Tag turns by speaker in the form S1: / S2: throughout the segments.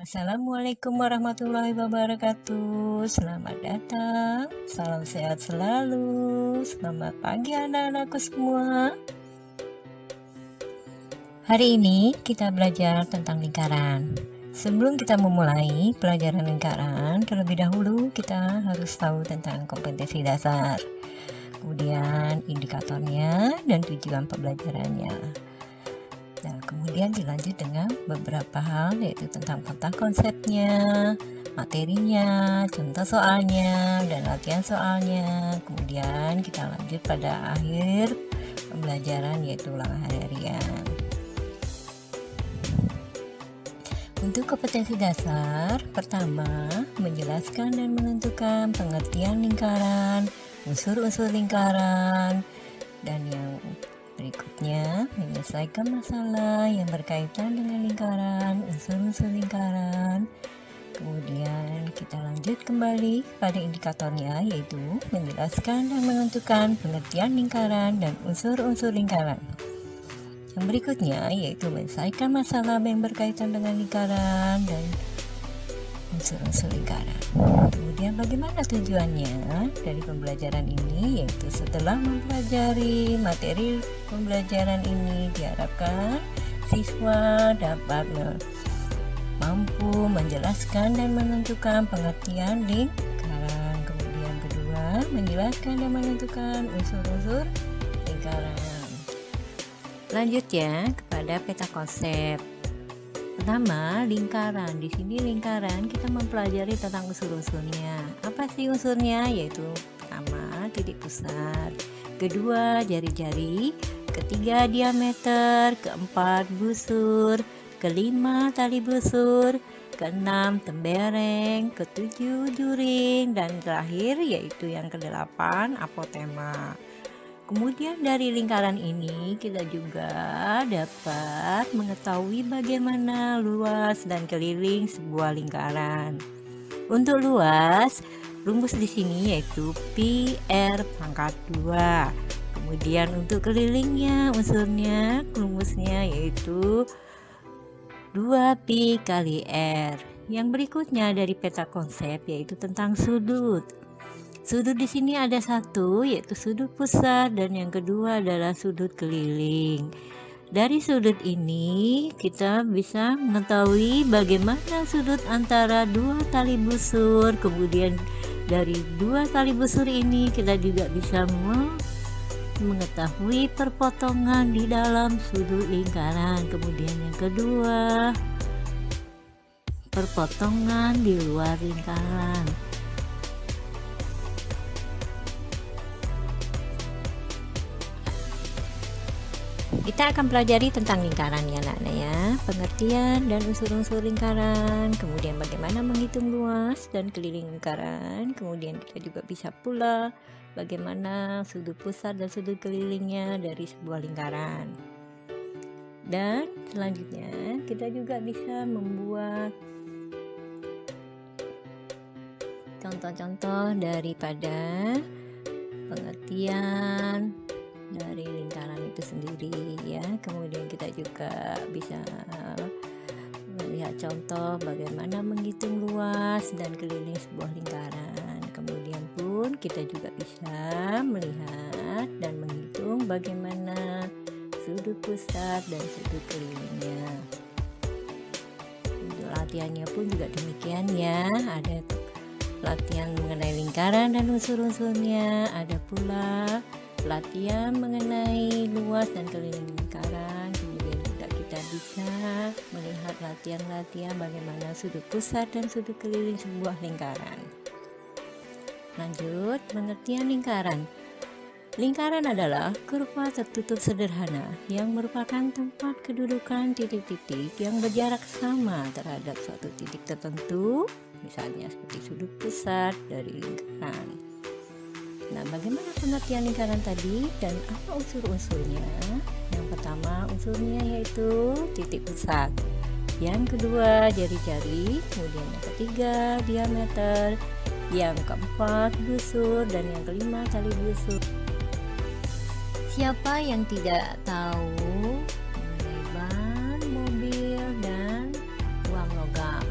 S1: Assalamualaikum warahmatullahi wabarakatuh. Selamat datang, salam sehat selalu. Selamat pagi anak-anakku semua. Hari ini kita belajar tentang lingkaran. Sebelum kita memulai pelajaran lingkaran, terlebih dahulu kita harus tahu tentang kompetensi dasar, kemudian indikatornya dan tujuan pembelajarannya. Nah, kemudian dilanjut dengan beberapa hal, yaitu tentang peta konsepnya, materinya, contoh soalnya, dan latihan soalnya. Kemudian kita lanjut pada akhir pembelajaran, yaitu ulangan harian. Untuk kompetensi dasar, pertama, menjelaskan dan menentukan pengertian lingkaran, unsur-unsur lingkaran, dan yang berikutnya, menyelesaikan masalah yang berkaitan dengan lingkaran, unsur-unsur lingkaran. Kemudian kita lanjut kembali pada indikatornya, yaitu menjelaskan dan menentukan pengertian lingkaran dan unsur-unsur lingkaran. Yang berikutnya yaitu menyelesaikan masalah yang berkaitan dengan lingkaran dan unsur-unsur lingkaran. Kemudian bagaimana tujuannya dari pembelajaran ini, yaitu setelah mempelajari materi pembelajaran ini diharapkan siswa dapat mampu menjelaskan dan menentukan pengertian lingkaran. Kemudian kedua, menjelaskan dan menentukan unsur-unsur lingkaran. Lanjut ya kepada peta konsep. Pertama, lingkaran. Di sini lingkaran kita mempelajari tentang unsur-unsurnya. Apa sih unsurnya? Yaitu pertama, titik pusat, kedua, jari-jari, ketiga, diameter, keempat, busur, kelima, tali busur, keenam, tembereng, ketujuh, juring, dan terakhir yaitu yang kedelapan, apotema. Kemudian dari lingkaran ini kita juga dapat mengetahui bagaimana luas dan keliling sebuah lingkaran. Untuk luas, rumus di sini yaitu pi r pangkat 2. Kemudian untuk kelilingnya, unsurnya, rumusnya yaitu 2pi kali r. Yang berikutnya dari peta konsep yaitu tentang sudut. Sudut di sini ada satu, yaitu sudut pusat, dan yang kedua adalah sudut keliling. Dari sudut ini kita bisa mengetahui bagaimana sudut antara dua tali busur. Kemudian dari dua tali busur ini kita juga bisa mengetahui perpotongan di dalam sudut lingkaran. Kemudian yang kedua, perpotongan di luar lingkaran. Kita akan pelajari tentang lingkaran ya anak-anak ya, pengertian dan unsur-unsur lingkaran, kemudian bagaimana menghitung luas dan keliling lingkaran, kemudian kita juga bisa pula bagaimana sudut pusat dan sudut kelilingnya dari sebuah lingkaran. Dan selanjutnya kita juga bisa membuat contoh-contoh daripada pengertian dari lingkaran itu sendiri ya. Kemudian kita juga bisa melihat contoh bagaimana menghitung luas dan keliling sebuah lingkaran. Kemudian pun kita juga bisa melihat dan menghitung bagaimana sudut pusat dan sudut kelilingnya. Untuk latihannya pun juga demikian ya, ada latihan mengenai lingkaran dan unsur-unsurnya, ada pula latihan mengenai luas dan keliling lingkaran. Kemudian juga kita bisa melihat latihan-latihan bagaimana sudut pusat dan sudut keliling sebuah lingkaran. Lanjut, pengertian lingkaran. Lingkaran adalah kurva tertutup sederhana yang merupakan tempat kedudukan titik-titik yang berjarak sama terhadap suatu titik tertentu, misalnya seperti sudut pusat dari lingkaran. Nah, bagaimana pengertian lingkaran tadi dan apa unsur-unsurnya? Yang pertama, unsurnya yaitu titik pusat. Yang kedua, jari-jari. Kemudian yang ketiga, diameter. Yang keempat, busur. Dan yang kelima, tali busur. Siapa yang tidak tahu mengenai ban, mobil, dan uang logam?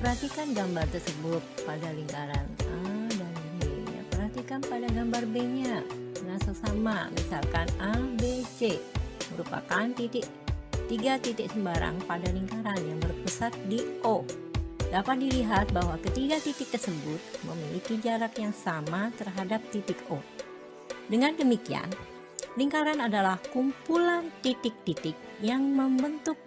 S1: Perhatikan gambar tersebut pada lingkaran A dan B. Ya, perhatikan pada gambar B-nya. Nah, sesama, misalkan A, B, C merupakan tiga titik sembarang pada lingkaran yang berpusat di O. Dapat dilihat bahwa ketiga titik tersebut memiliki jarak yang sama terhadap titik O. Dengan demikian, lingkaran adalah kumpulan titik-titik yang membentuk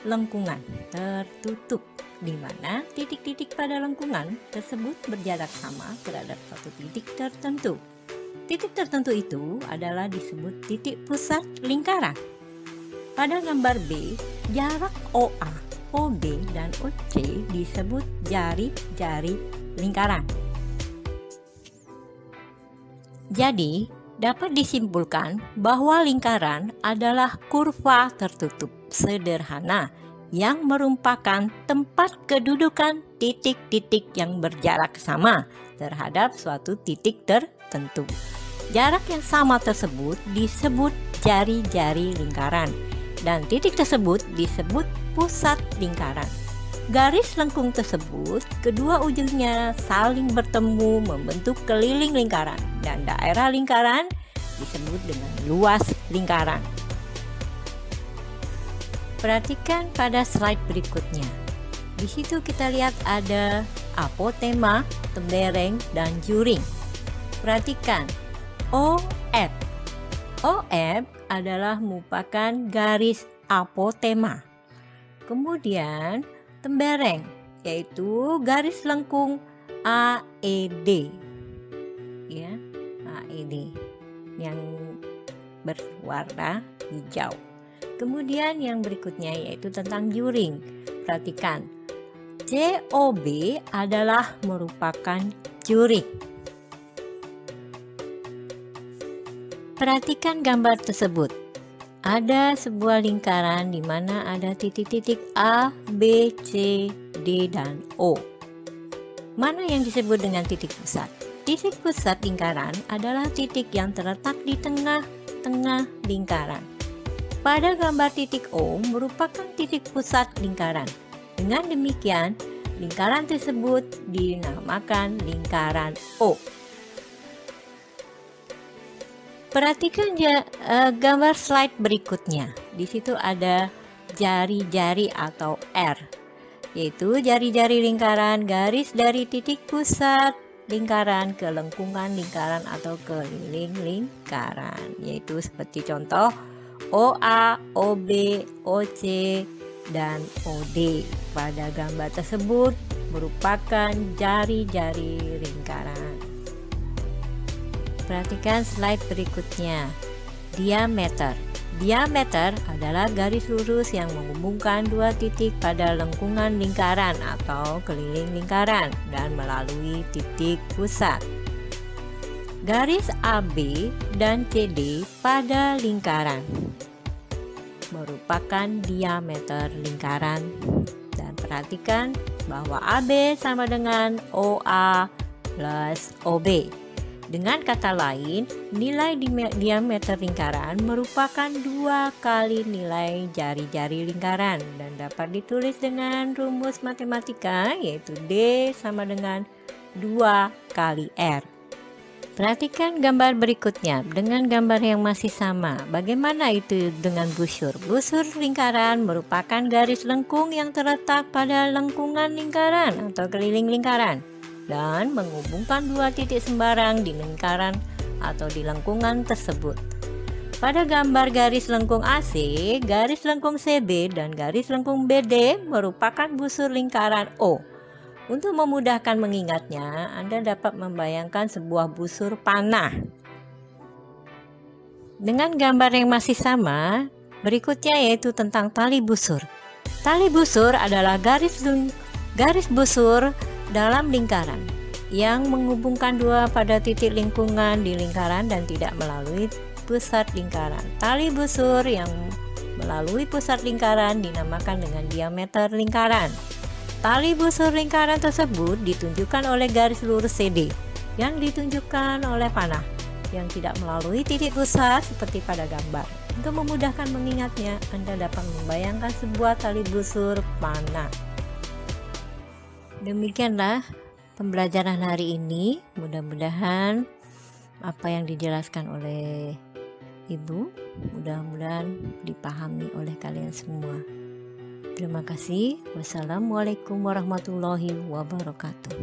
S1: lengkungan tertutup, di mana titik-titik pada lengkungan tersebut berjarak sama terhadap suatu titik tertentu. Titik tertentu itu adalah disebut titik pusat lingkaran. Pada gambar B, jarak OA, OB, dan OC disebut jari-jari lingkaran. Jadi, dapat disimpulkan bahwa lingkaran adalah kurva tertutup sederhana yang merupakan tempat kedudukan titik-titik yang berjarak sama terhadap suatu titik tertentu. Jarak yang sama tersebut disebut jari-jari lingkaran, dan titik tersebut disebut pusat lingkaran. Garis lengkung tersebut, kedua ujungnya saling bertemu membentuk keliling lingkaran, dan daerah lingkaran disebut dengan luas lingkaran. Perhatikan pada slide berikutnya. Di situ kita lihat ada apotema, tembereng, dan juring. Perhatikan OF. OF adalah merupakan garis apotema. Kemudian tembereng, yaitu garis lengkung AED. Ya, AED yang berwarna hijau. Kemudian yang berikutnya yaitu tentang juring. Perhatikan, COB adalah merupakan juring. Perhatikan gambar tersebut. Ada sebuah lingkaran di mana ada titik-titik A, B, C, D, dan O. Mana yang disebut dengan titik pusat? Titik pusat lingkaran adalah titik yang terletak di tengah-tengah lingkaran. Pada gambar titik O merupakan titik pusat lingkaran. Dengan demikian, lingkaran tersebut dinamakan lingkaran O. Perhatikan gambar slide berikutnya. Di situ ada jari-jari atau R, yaitu jari-jari lingkaran garis dari titik pusat lingkaran ke lengkungan lingkaran atau keliling lingkaran, yaitu seperti contoh OA, OB, OC, dan OD. Pada gambar tersebut merupakan jari-jari lingkaran. Perhatikan slide berikutnya. Diameter. Diameter adalah garis lurus yang menghubungkan dua titik pada lengkungan lingkaran atau keliling lingkaran dan melalui titik pusat. Garis AB dan CD pada lingkaran merupakan diameter lingkaran. Dan perhatikan bahwa AB sama dengan OA plus OB. Dengan kata lain, nilai diameter lingkaran merupakan 2 kali nilai jari-jari lingkaran dan dapat ditulis dengan rumus matematika, yaitu D sama dengan 2 kali R. Perhatikan gambar berikutnya dengan gambar yang masih sama. Bagaimana itu dengan busur? Busur lingkaran merupakan garis lengkung yang terletak pada lengkungan lingkaran atau keliling lingkaran dan menghubungkan dua titik sembarang di lingkaran atau di lengkungan tersebut. Pada gambar garis lengkung AC, garis lengkung CB, dan garis lengkung BD merupakan busur lingkaran O. Untuk memudahkan mengingatnya, Anda dapat membayangkan sebuah busur panah. Dengan gambar yang masih sama, berikutnya yaitu tentang tali busur. Tali busur adalah garis busur dalam lingkaran yang menghubungkan dua pada titik lingkungan di lingkaran dan tidak melalui pusat lingkaran. Tali busur yang melalui pusat lingkaran dinamakan dengan diameter lingkaran. Tali busur lingkaran tersebut ditunjukkan oleh garis lurus CD yang ditunjukkan oleh panah yang tidak melalui titik pusat seperti pada gambar. Untuk memudahkan mengingatnya, Anda dapat membayangkan sebuah tali busur panah. Demikianlah pembelajaran hari ini. Mudah-mudahan apa yang dijelaskan oleh Ibu mudah-mudahan dipahami oleh kalian semua. Terima kasih. Wassalamualaikum warahmatullahi wabarakatuh.